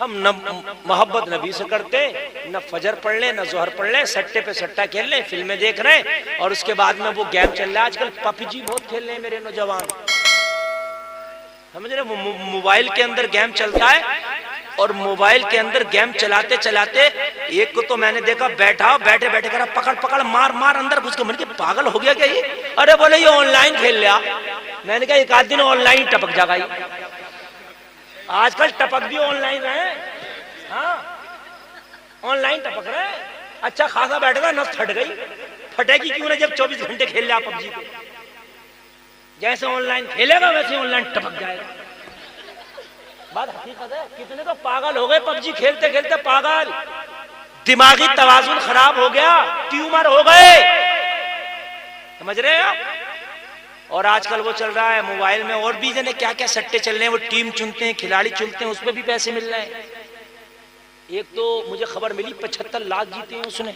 हम न मोहब्बत नबी से करते, न फजर पढ़ ले, न जोहर पढ़ ले, सट्टे पे सट्टा खेल ले, फिल्में देख रहे हैं, और उसके बाद में वो गेम चल रहा है। आजकल पबजी बहुत खेल रहे हैं मेरे नौजवान, समझ रहे? मोबाइल के अंदर गेम चलता है, और मोबाइल के अंदर गेम चलाते चलाते एक को तो मैंने देखा बैठा बैठे बैठे करा पकड़ पकड़ मार मार अंदर घुस के, मैंने कहा पागल हो गया क्या ये? अरे बोले ये ऑनलाइन खेल लिया। मैंने कहा एक आध दिन ऑनलाइन टपक जाएगा ये। आजकल टपक भी ऑनलाइन रहे, हाँ ऑनलाइन टपक रहे। अच्छा खासा बैठेगा, नस फट गई, फटेगी क्यों ना जब 24 घंटे खेल लिया पबजी को। जैसे ऑनलाइन खेलेगा वैसे ऑनलाइन टपक जाएगा। बात हकीकत है। कितने तो पागल हो गए पबजी खेलते खेलते, पागल, दिमागी तवाजुन खराब हो गया, ट्यूमर हो गए, समझ रहे हैं आप? और आजकल वो चल रहा है मोबाइल में, और भी जने क्या क्या सट्टे चल रहे हैं। वो टीम चुनते हैं, खिलाड़ी चुनते हैं, उसमें भी पैसे मिल रहे हैं। एक तो मुझे खबर मिली 75 लाख जीते हैं उसने,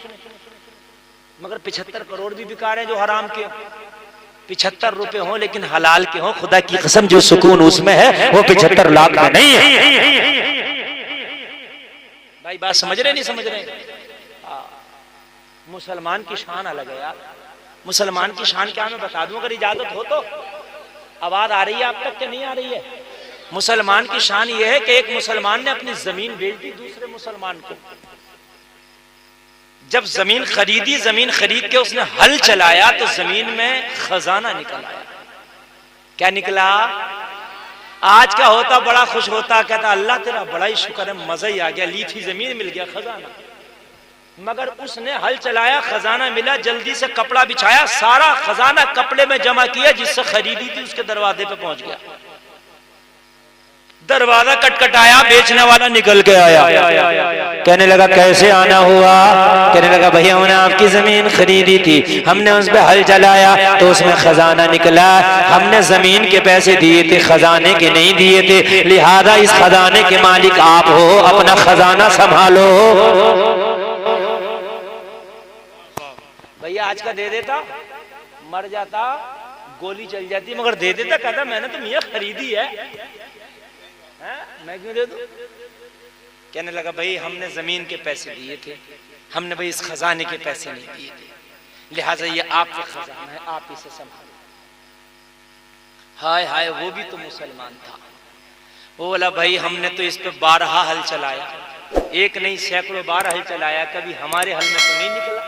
मगर 75 करोड़ भी बिकार है जो हराम के। 75 रुपए हो लेकिन हलाल के हो, खुदा की कसम जो सुकून उसमें है वो 75 लाख में नहीं है। भाई बात समझ रहे नहीं समझ रहे? मुसलमान की शान अलग है यार। मुसलमान की शान क्या मैं बता दूं अगर इजाजत हो तो? आवाज आ रही है आप तक कि नहीं आ रही है? मुसलमान की शान यह है कि एक मुसलमान ने अपनी जमीन बेच दी दूसरे मुसलमान को। जब जमीन खरीदी, जमीन खरीद के उसने हल चलाया तो जमीन में खजाना निकल आया। क्या निकला? आज क्या होता, बड़ा खुश होता, कहता अल्लाह तेरा बड़ा ही शुक्र है, मजा ही आ गया, ली थी जमीन मिल गया खजाना। मगर उसने हल चलाया, खजाना मिला, जल्दी से कपड़ा बिछाया, सारा खजाना कपड़े में जमा किया, जिससे खरीदी थी उसके दरवाजे पे पहुंच गया। दरवाजा कटकटाया, बेचने वाला निकल के आया, कहने लगा कैसे आना हुआ? कहने लगा भैया हमने आपकी जमीन खरीदी थी, हमने उस पे हल चलाया तो उसमें खजाना निकला, हमने जमीन के पैसे दिए थे, खजाने के नहीं दिए थे, लिहाजा इस खजाने के मालिक आप हो, अपना खजाना संभालो। भैया आज का दे देता, मर जाता, गोली चल जाती, मगर दे देता। कहता मैंने तो मियां खरीदी है, मैं क्यों दे दूं? कहने लगा भाई हमने जमीन के पैसे दिए थे, हमने भाई इस खजाने के पैसे नहीं दिए थे, लिहाजा ये आपका खजाना है, आप इसे संभालो। हाय हाय, वो भी तो मुसलमान था। वो बोला भाई हमने तो इस पे 12 हल चलाया, एक नहीं सैकड़ों बार हल चलाया, कभी हमारे हल में तो नहीं निकला।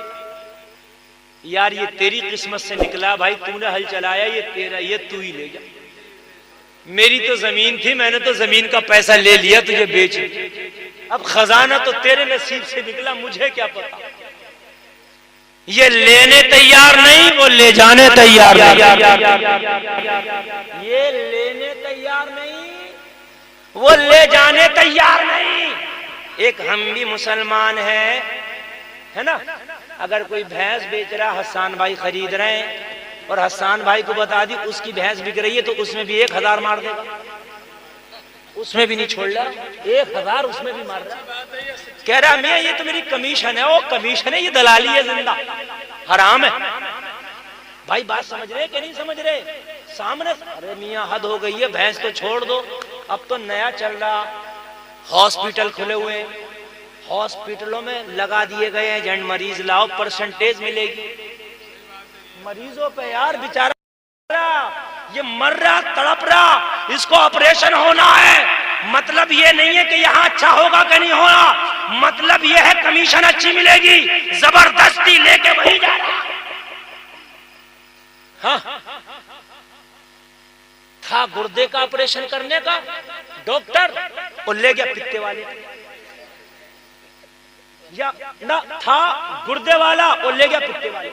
यार ये तेरी किस्मत से निकला भाई, तूने हल चलाया, ये तेरा, ये तू ही ले जा। मेरी तो जमीन थी, मैंने तो जमीन का पैसा ले लिया, तुझे बेच, अब खजाना तो तेरे नसीब से निकला, मुझे क्या पता। ये लेने तैयार नहीं, वो ले जाने तैयार नहीं। ये लेने तैयार नहीं, वो ले जाने तैयार नहीं। एक हम भी मुसलमान है ना? अगर कोई भैंस बेच रहा, हसन भाई खरीद रहे हैं, और हसन भाई को बता दी उसकी भैंस बिक रही है, तो उसमें भी 1000 मार देगा, उसमें भी नहीं छोड़ रहा, 1000 उसमें भी मार रहा। कह रहा मियां ये तो मेरी कमीशन है। वो कमीशन है, ये दलाली है, जिंदा हराम है। भाई बात समझ रहे कि नहीं समझ रहे? सामने अरे मियां हद हो गई है, भैंस तो छोड़ दो। अब तो नया चल रहा, हॉस्पिटल खुले हुए, हॉस्पिटलों में लगा दिए गए हैं एजेंट, मरीज लाओ परसेंटेज मिलेगी। मरीजों पे यार बेचारा ये मर रहा, तड़प रहा, इसको ऑपरेशन होना है। मतलब ये नहीं है कि यहाँ अच्छा होगा कि नहीं होगा, मतलब ये है कमीशन अच्छी मिलेगी, जबरदस्ती लेके वही जा रहा। हाँ था गुर्दे का ऑपरेशन करने का डॉक्टर, और ले गया पित्ते वाले, या ना था गुर्दे वाला और ले गया पित्ते वाले।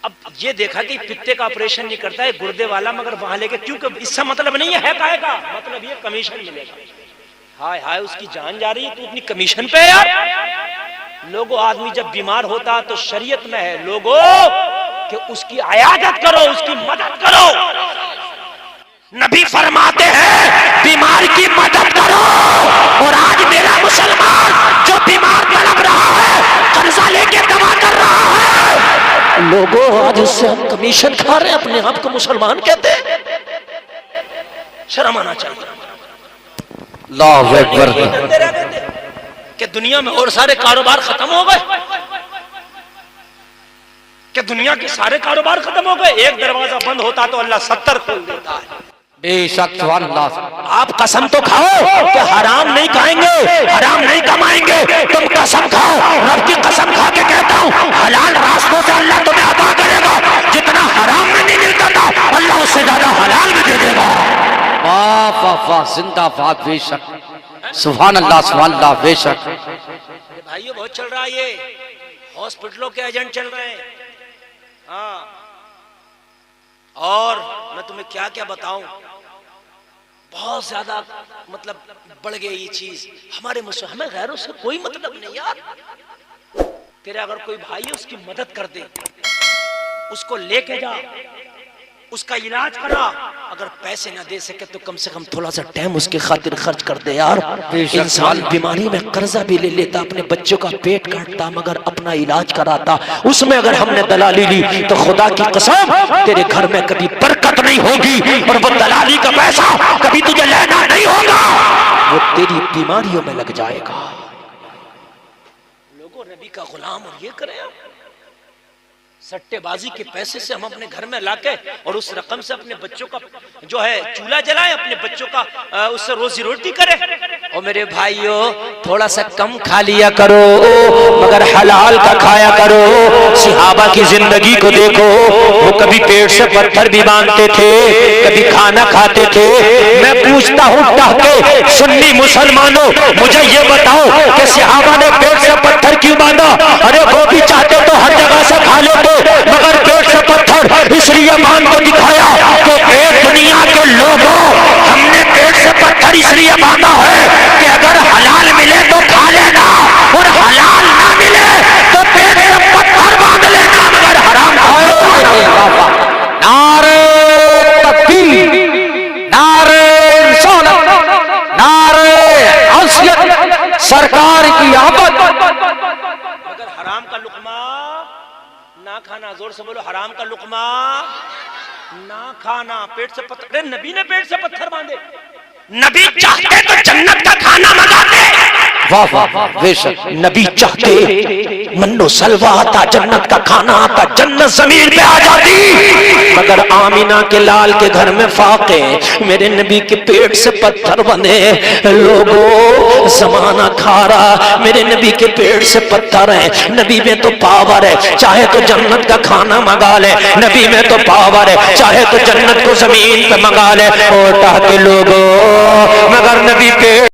अब ये देखा कि पित्ते का ऑपरेशन नहीं करता है गुर्दे वाला, मगर वहां लेके, क्योंकि इसका मतलब नहीं है काहे का, मतलब ये कमीशन मिलेगा। हाय हाय, उसकी जान जा रही है, तू इतनी कमीशन पे यार। लोगों, आदमी जब बीमार होता तो शरीयत में है लोगों कि उसकी आयादत करो, उसकी मदद करो। नबी फरमाते हैं बीमार की मदद करो। और आज मेरा मुसलमान जो बीमार तड़प रहा है, कर्जा लेके दवा कर रहा है, लोगों आज उससे हम कमीशन खा रहे हैं, अपने आप को मुसलमान कहते हैं। शर्म आना चाहिए। अल्लाहु अकबर। कि दुनिया में और सारे कारोबार खत्म हो गए, कि दुनिया के सारे कारोबार खत्म हो गए। एक दरवाजा बंद होता तो अल्लाह 70 खोल देता है। बेशक सुभान अल्लाह। आप कसम तो खाओ कि हराम नहीं खाएंगे, हराम नहीं कमाएंगे। तुम कसम खाओ, रब की कसम खा के कहता हूँ, हलाल रास्तों से अल्लाह तुम्हें अता करेगा। जितना हराम में नहीं मिलता था, अल्लाह उससे ज्यादा हलाल में दे देगा। वाह वाह वाह, जिंदाबाद। बेशक सुभान अल्लाह सुभान अल्लाह। बेशक भाइयों बहुत चल रहा है ये, हॉस्पिटलों के एजेंट चल रहे हैं। हाँ, और मैं तुम्हें क्या क्या बताऊं, बहुत ज्यादा मतलब बढ़ गई ये चीज। हमें गैरों से कोई मतलब नहीं यार। तेरे अगर कोई भाई है उसकी मदद कर दे, उसको लेके जा, उसका इलाज करा। अगर पैसे ना दे सके तो कम से कम थोड़ा सा टाइम उसके खातिर खर्च कर दे यार। इंसान बीमारी में कर्जा भी ले लेता, अपने बच्चों का पेट काटता, मगर अपना इलाज कराता। उसमें अगर हमने दलाली ली तो खुदा की कसम तेरे घर में कभी बरकत नहीं होगी, और वो दलाली का पैसा कभी तुझे लेना नहीं होगा, वो तेरी बीमारियों में लग जाएगा। लोगों नबी का गुलाम और ये करे, सट्टेबाजी के पैसे से हम अपने घर में लाके और उस रकम से अपने बच्चों का जो है चूल्हा जलाए, अपने बच्चों का उससे रोजी रोटी करे। और मेरे भाइयों थोड़ा सा कम खा लिया करो, मगर हलाल का खाया करो। सहाबा की जिंदगी को देखो, वो कभी पेट से पत्थर भी बांधते थे, कभी खाना खाते थे। मैं पूछता हूँ टहके सुन्नी मुसलमानों, मुझे ये बताओ कि सहाबा ने पेट से पत्थर क्यों बांधा? अरे वो भी चाहते तो हर जगह से खा लेते, मगर पेट से पत्थर इसलिए बांध को दिखाया कि एक दुनिया के लोगों, हमने पेट से पत्थर इसलिए बांधा है कि अगर हलाल मिले तो खा लेना, और हलाल ना मिले तो पेट से पत्थर बांध लेना, मगर हराम खाओ। नारे तकबीर, नारे रिसालत, नारे असलियत, सरकार की आमद। मगर हराम का लुकमा ना खाना, जोर से बोलो, हराम का लुकमा ना खाना। पेट से पत्थर, अरे नबी ने पेट से पत्थर बांधे। नबी चाहते तो जन्नत का खाना मंगाते। वाह वाह वाह, बेशक नबी चाहते मन्नो सलवा आता, जन्नत का खाना आता, जन्नत जमीन पे आ जाती। मगर आमिना के लाल के घर में फाके, मेरे नबी के पेट से पत्थर बंधे। लोगों जमाना खा रहा, मेरे नबी के पेट से पत्थर है। नबी में तो पावर है, चाहे तो जन्नत का खाना मंगा ले। नबी में तो पावर है, चाहे तो जन्नत को जमीन पे मंगा ले। और ताकि लोगों, मगर नबी